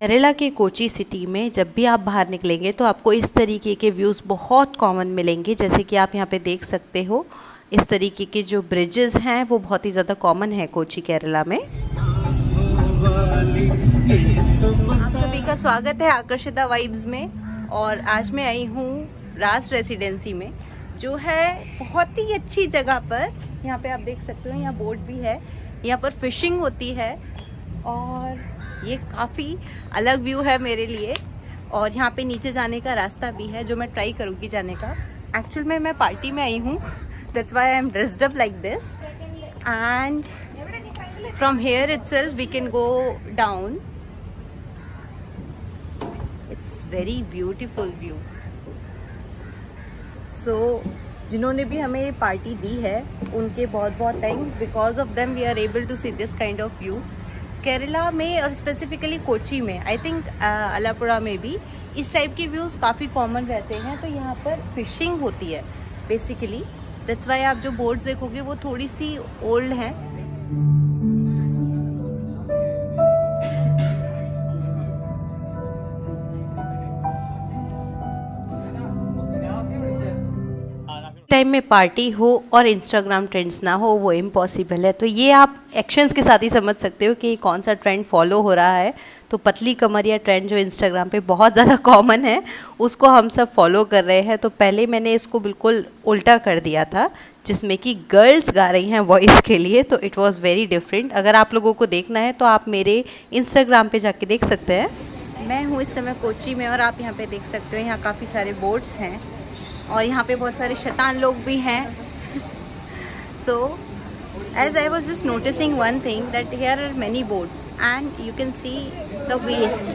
केरला के कोची सिटी में जब भी आप बाहर निकलेंगे तो आपको इस तरीके के व्यूज़ बहुत कॉमन मिलेंगे। जैसे कि आप यहाँ पे देख सकते हो, इस तरीके के जो ब्रिजेस हैं वो बहुत ही ज़्यादा कॉमन है कोची केरला में। आप सभी का स्वागत है आकर्षिता वाइब्स में। और आज मैं आई हूँ रास रेसिडेंसी में, जो है बहुत ही अच्छी जगह पर। यहाँ पे आप देख सकते हो, यहाँ बोट भी है, यहाँ पर फिशिंग होती है और ये काफ़ी अलग व्यू है मेरे लिए। और यहाँ पे नीचे जाने का रास्ता भी है जो मैं ट्राई करूँगी जाने का। एक्चुअल में मैं पार्टी में आई हूँ, that's why I am dressed up like this, and from here itself we can go down. It's very beautiful view. So जिन्होंने भी हमें ये पार्टी दी है उनके बहुत बहुत thanks. Because of them we are able to see this kind of view. Kerala में और स्पेसिफिकली कोची में, आई थिंक अलापुरा में भी इस टाइप के व्यूज़ काफ़ी कॉमन रहते हैं। तो यहाँ पर फिशिंग होती है बेसिकली, दैट्स वाई आप जो बोट्स देखोगे वो थोड़ी सी ओल्ड हैं। टाइम में पार्टी हो और इंस्टाग्राम ट्रेंड्स ना हो वो इम्पॉसिबल है। तो ये आप एक्शंस के साथ ही समझ सकते हो कि कौन सा ट्रेंड फॉलो हो रहा है। तो पतली कमरिया ट्रेंड जो इंस्टाग्राम पे बहुत ज़्यादा कॉमन है, उसको हम सब फॉलो कर रहे हैं। तो पहले मैंने इसको बिल्कुल उल्टा कर दिया था, जिसमें कि गर्ल्स गा रही हैं वॉइस के लिए। तो इट वॉज़ वेरी डिफरेंट। अगर आप लोगों को देखना है तो आप मेरे इंस्टाग्राम पे जाके देख सकते हैं। मैं हूँ इस समय कोची में और आप यहाँ पे देख सकते हो, यहाँ काफ़ी सारे बोट्स हैं और यहाँ पे बहुत सारे शैतान लोग भी हैं। सो as I was just noticing one thing, that here are many boats and you can see the waste.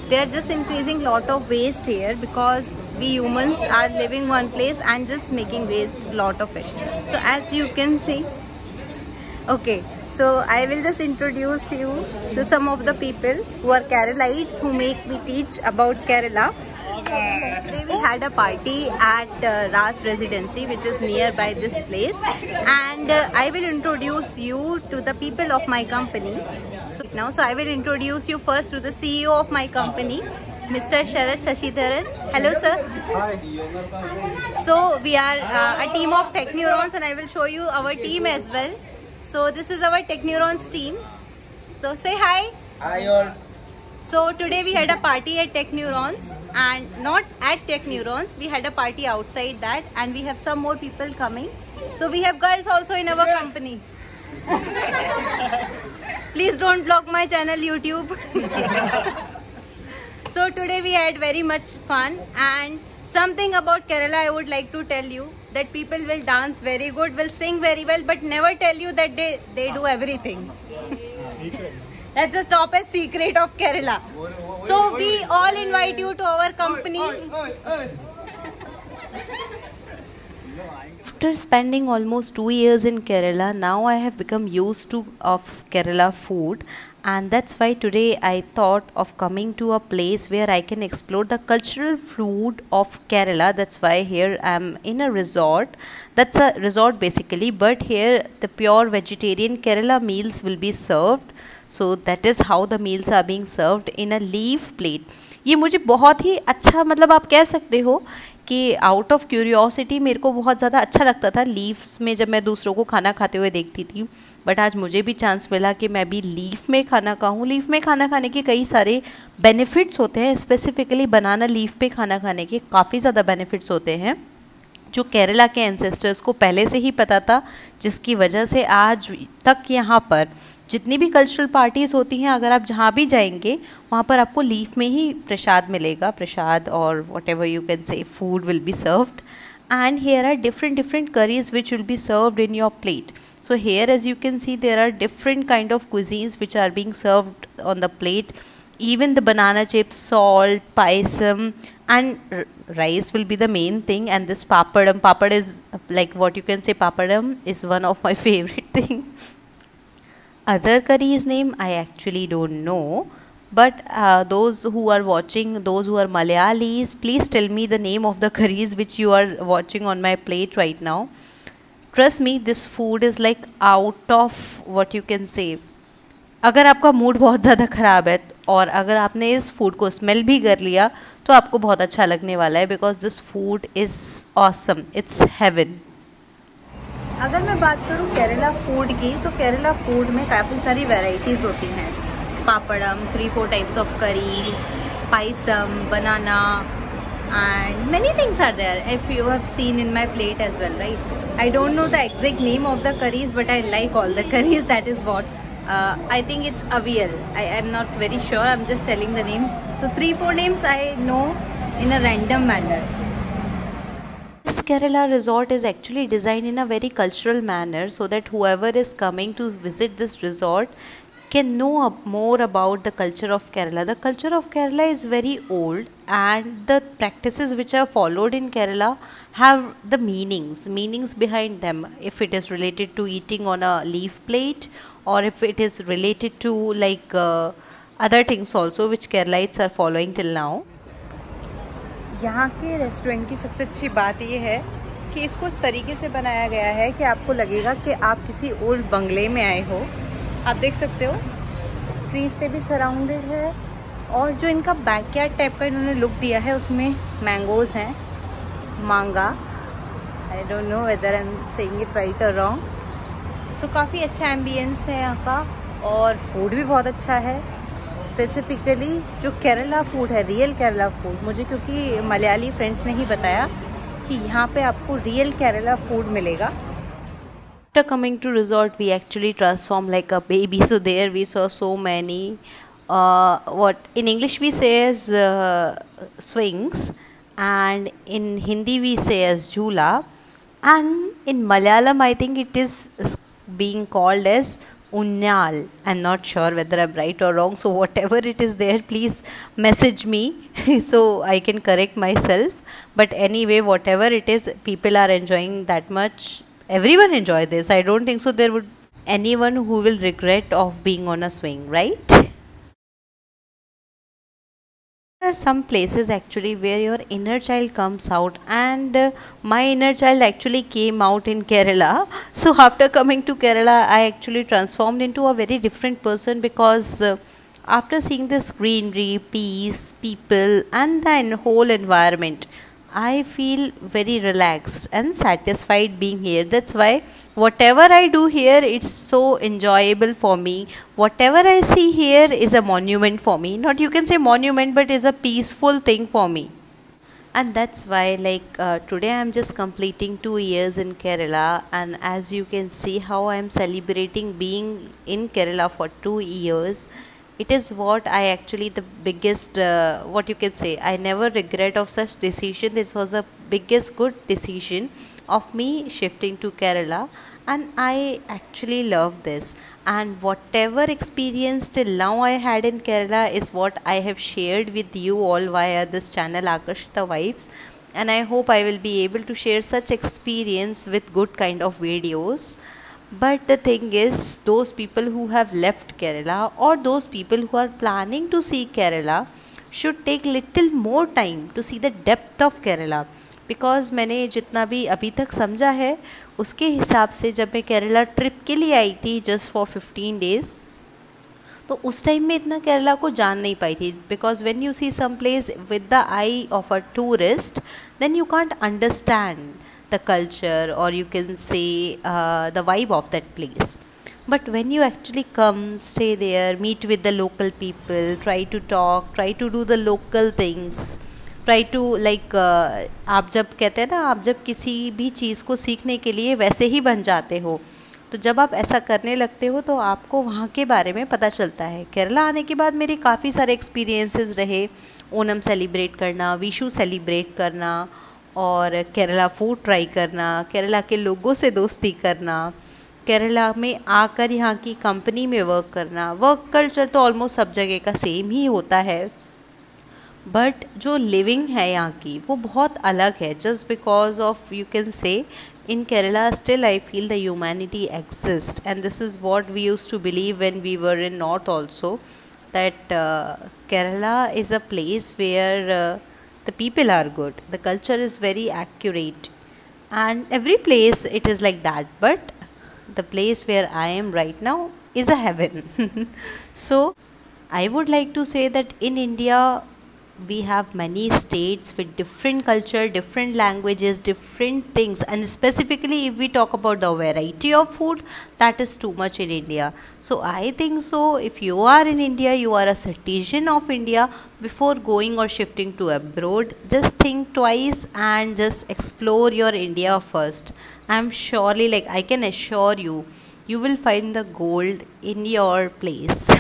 They are just increasing lot of waste here because we humans are living one place and just making waste lot of it. So as you can see, okay, so I will just introduce you to some of the people who are Keralites who make me teach about Kerala. Today we had a party at Ras Residency, which is nearby this place, and I will introduce you to the people of my company. So I will introduce you first to the CEO of my company, Mr. Sharad Shashidharan. Hello sir. Hi. So we are a team of Techneurons, and I will show you our team as well. So this is our Techneurons team. So say hi. Hi all. So today we had a party at Techneurons, and not at Techneurons, we had a party outside that, and we have some more people coming. So we have girls also in our company. Please don't block my channel YouTube. So today we had very much fun, and something about Kerala I would like to tell you, that people will dance very good, will sing very well, but never tell you that they do everything. That's the topest secret of Kerala. So we all invite you to our company. After spending almost 2 years in Kerala, now I have become used of Kerala food, and that's why today I thought of coming to a place where I can explore the cultural food of Kerala. That's why here I'm in a resort. That's a resort basically, but here the pure vegetarian Kerala meals will be served. So that is how the meals are being served in a leaf plate. ये मुझे बहुत ही अच्छा, मतलब आप कह सकते हो कि आउट ऑफ क्यूरियोसिटी मेरे को बहुत ज़्यादा अच्छा लगता था लीव्स में जब मैं दूसरों को खाना खाते हुए देखती थी। बट आज मुझे भी चांस मिला कि मैं भी लीफ में खाना खाऊं। लीफ में खाना खाने के कई सारे बेनिफिट्स होते हैं। स्पेसिफिकली बनाना लीफ पे खाना खाने के काफ़ी ज़्यादा बेनिफिट्स होते हैं, जो केरला के एंसेस्टर्स को पहले से ही पता था, जिसकी वजह से आज तक यहाँ पर जितनी भी कल्चरल पार्टीज़ होती हैं, अगर आप जहाँ भी जाएंगे वहाँ पर आपको लीफ में ही प्रसाद मिलेगा। प्रसाद और whatever you can say food will be served, and here are different curries which will be served in your plate. So here as you can see there are different kind of cuisines which are being served on the plate. Even the banana chips, salt, paisam and rice will be the main thing, and this papadam. Papad is like what you can say, papadam is one of my favorite thing. Other curries name I actually don't know, but those who are watching, those who are Malayalis, please tell me the name of the curries which you are watching on my plate right now. Trust me, this food is like out of what you can say. अगर आपका mood बहुत ज़्यादा ख़राब है और अगर आपने इस फूड को स्मेल भी कर लिया तो आपको बहुत अच्छा लगने वाला है, because this food is awesome, it's heaven. अगर मैं बात करूँ केरला फूड की, तो केरला फूड में काफ़ी सारी वैरायटीज़ होती हैं। Papadum, 3-4 types of curries, payasam, banana, and many things are there. If you have seen in my plate as well, right? I don't know the exact name of the curries, but I like all the curries. That is what I think it's avial. I am not very sure. I'm just telling the name. So 3-4 names I know in a random manner. This Kerala resort is actually designed in a very cultural manner, so that whoever is coming to visit this resort can know more about the culture of Kerala. The culture of Kerala is very old, and the practices which are followed in Kerala have the meanings behind them. If it is related to eating on a leaf plate, or if it is related to like other things also which Keralites are following till now. यहाँ के restaurant की सबसे अच्छी बात ये है कि इसको इस तरीके से बनाया गया है कि आपको लगेगा कि आप किसी ओल्ड बंगले में आए हो। आप देख सकते हो ट्री से भी सराउंडेड है, और जो इनका बैकयार्ड टाइप का इन्होंने लुक दिया है उसमें मैंगोज हैं, मांगा, I don't know whether I am saying it right और रॉन्ग। सो काफ़ी अच्छा एम्बियंस है यहाँ का, और फूड भी बहुत अच्छा है। स्पेसिफिकली जो केरला फूड है, रियल केरला फूड, मुझे क्योंकि मलयाली फ्रेंड्स ने ही बताया कि यहाँ पे आपको रियल केरला फूड मिलेगा। After coming to resort, we actually transformed like a baby. So there we saw so many, what in English we say as swings, and in Hindi we say as jhula, and in Malayalam I think it is being called as unnal. I'm not sure whether I'm right or wrong, so whatever it is there, please message me so I can correct myself. But anyway, whatever it is, people are enjoying that much. Everyone enjoy this. I don't think so there would anyone who will regret of being on a swing, right? There are some places actually where your inner child comes out, and my inner child actually came out in Kerala. So after coming to Kerala, I actually transformed into a very different person, because after seeing this greenery, peace, people, and the whole environment, I feel very relaxed and satisfied being here. That's why whatever I do here, it's so enjoyable for me. Whatever I see here is a monument for me. Not you can say monument, but is a peaceful thing for me. And that's why like today I'm just completing 2 years in Kerala, and as you can see how I'm celebrating being in Kerala for 2 years. It is what I actually the biggest what you can say, I never regret of such decision. This was the biggest good decision of me shifting to Kerala, and I actually love this. And whatever experience till now I had in Kerala is what I have shared with you all via this channel Akarshita Vibes, and I hope I will be able to share such experience with good kind of videos. But the thing is, those people who have left Kerala, or those people who are planning to see Kerala, should take little more time to see the depth of Kerala. Because मैंने जितना भी अभी तक समझा है उसके हिसाब से, जब मैं केरला ट्रिप के लिए आई थी जस्ट फॉर 15 डेज़, तो उस टाइम में इतना केरला को जान नहीं पाई थी. Because when you see some place with the eye of a tourist, then you can't understand the culture, or you can say the vibe of that place. But when you actually come, stay there, meet with the local people, try to talk, try to do the local things, try to like आप जब कहते हैं ना, आप जब किसी भी चीज़ को सीखने के लिए वैसे ही बन जाते हो, तो जब आप ऐसा करने लगते हो तो आपको वहाँ के बारे में पता चलता है. केरला आने के बाद मेरे काफ़ी सारे एक्सपीरियंसेस रहे. ओनम सेलिब्रेट करना, विशु सेलिब्रेट करना, और केरला फूड ट्राई करना, केरला के लोगों से दोस्ती करना, केरला में आकर यहाँ की कंपनी में वर्क करना. वर्क कल्चर तो ऑलमोस्ट सब जगह का सेम ही होता है, बट जो लिविंग है यहाँ की वो बहुत अलग है. Just because of you can say in Kerala still I feel the humanity exist, and this is what we use to believe when we were in north also, that Kerala is a place where the people are good, the culture is very accurate, and every place it is like that. But the place where I am right now is a heaven. So I would like to say that in India, we have many states with different culture, different languages, different things, and specifically if we talk about the variety of food, that is too much in India. So I think so. If you are in India, you are a citizen of India. Before going or shifting to abroad, just think twice and just explore your India first. I'm surely, like, I can assure you, you will find the gold in your place.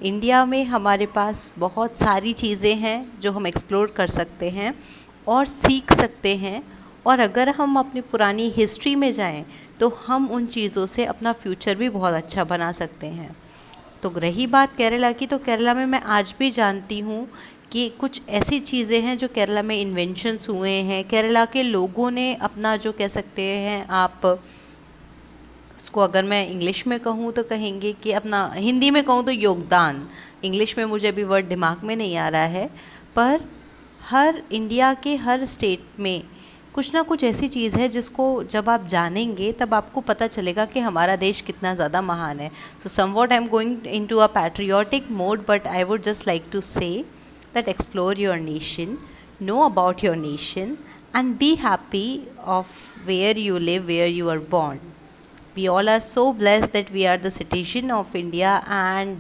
India में हमारे पास बहुत सारी चीज़ें हैं जो हम explore कर सकते हैं और सीख सकते हैं, और अगर हम अपनी पुरानी हिस्ट्री में जाएं तो हम उन चीज़ों से अपना फ्यूचर भी बहुत अच्छा बना सकते हैं। तो रही बात केरला की, तो केरला में मैं आज भी जानती हूँ कि कुछ ऐसी चीज़ें हैं जो केरला में इन्वेंशंस हुए हैं। केरला के लोगों ने अपना, जो कह सकते हैं आप उसको, अगर मैं इंग्लिश में कहूँ तो कहेंगे कि अपना, हिंदी में कहूँ तो योगदान, इंग्लिश में मुझे अभी वर्ड दिमाग में नहीं आ रहा है, पर हर इंडिया के हर स्टेट में कुछ ना कुछ ऐसी चीज़ है जिसको जब आप जानेंगे तब आपको पता चलेगा कि हमारा देश कितना ज़्यादा महान है। So somewhat I am going into a patriotic mode, but I would just like to say that explore your nation, know about your nation, and be happy of where you live, where you are born. We all are so blessed that we are the citizen of India, and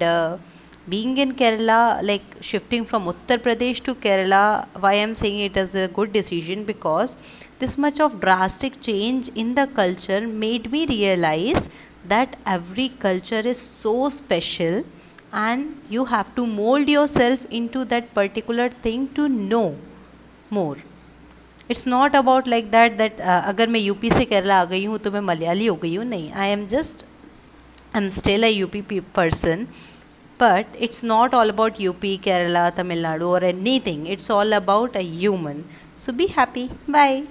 being in Kerala, like shifting from Uttar Pradesh to Kerala, why I'm saying it as a good decision, because this much of drastic change in the culture made me realize that every culture is so special, and you have to mold yourself into that particular thing to know more. It's not about like that अगर मैं UP से केरला आ गई हूँ तो मैं मलयाली हो गई हूँ, नहीं, I am still a UP person, but it's not all about UP, Kerala, Tamil Nadu और anything, it's all about a human. So be happy, bye.